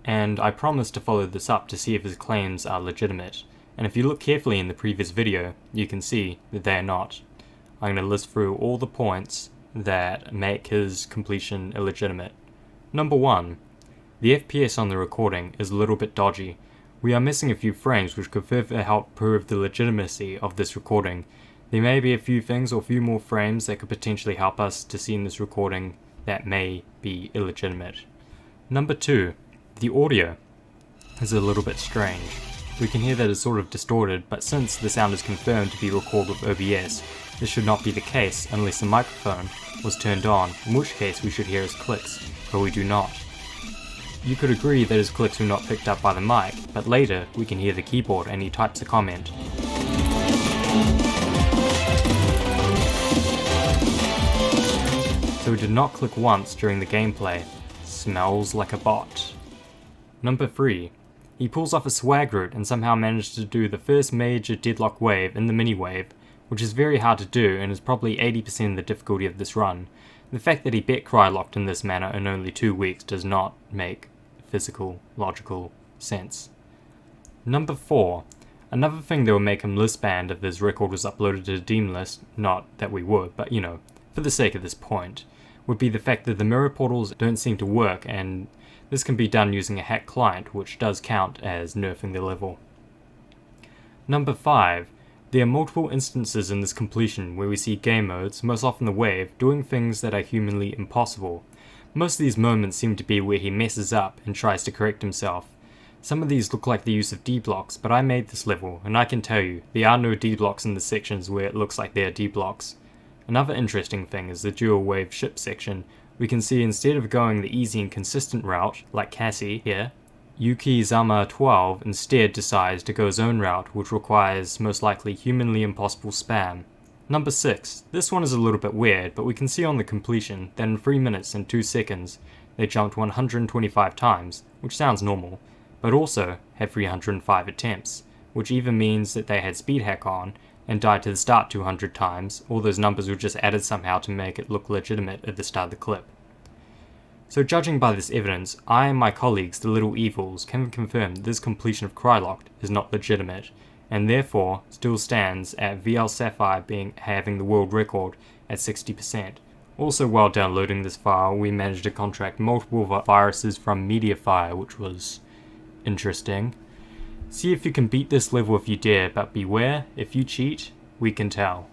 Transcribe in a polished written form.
And I promised to follow this up to see if his claims are legitimate, and if you look carefully in the previous video, you can see that they are not. I'm going to list through all the points that make his completion illegitimate. Number 1. The FPS on the recording is a little bit dodgy. We are missing a few frames which could further help prove the legitimacy of this recording. There may be a few things or a few more frames that could potentially help us to see in this recording that may be illegitimate. Number 2. The audio is a little bit strange. We can hear that it's sort of distorted, but since the sound is confirmed to be recorded with OBS, this should not be the case unless the microphone was turned on, in which case we should hear his clicks, but we do not. You could agree that his clicks were not picked up by the mic, but later we can hear the keyboard and he types a comment. So he did not click once during the gameplay. Smells like a bot. Number 3. He pulls off a swag route and somehow manages to do the first major deadlock wave in the mini wave, which is very hard to do and is probably 80% of the difficulty of this run. The fact that he bet Crylocked in this manner in only 2 weeks does not make physical, logical sense. Number 4. Another thing that would make him list banned if his record was uploaded to the Deem list, not that we would, but for the sake of this point, would be the fact that the mirror portals don't seem to work, and this can be done using a hacked client, which does count as nerfing the level. Number 5. There are multiple instances in this completion where we see game modes, most often the Wave, doing things that are humanly impossible. Most of these moments seem to be where he messes up and tries to correct himself. Some of these look like the use of D-blocks, but I made this level, and I can tell you, there are no D-blocks in the sections where it looks like there are D-blocks. Another interesting thing is the dual wave ship section. We can see instead of going the easy and consistent route, like Cassie here, Yukizaman12 instead decides to go his own route, which requires most likely humanly impossible spam. Number 6. This one is a little bit weird, but we can see on the completion that in 3 minutes and 2 seconds they jumped 125 times, which sounds normal, but also had 305 attempts, which either means that they had speed hack on and died to the start 200 times, or those numbers were just added somehow to make it look legitimate at the start of the clip. So judging by this evidence, I and my colleagues, the Little Evils, can confirm that this completion of Crylocked is not legitimate, and therefore still stands at VL Sapphire having the world record at 60%. Also, while downloading this file, we managed to contract multiple viruses from Mediafire, which was interesting. See if you can beat this level if you dare, but beware, if you cheat, we can tell.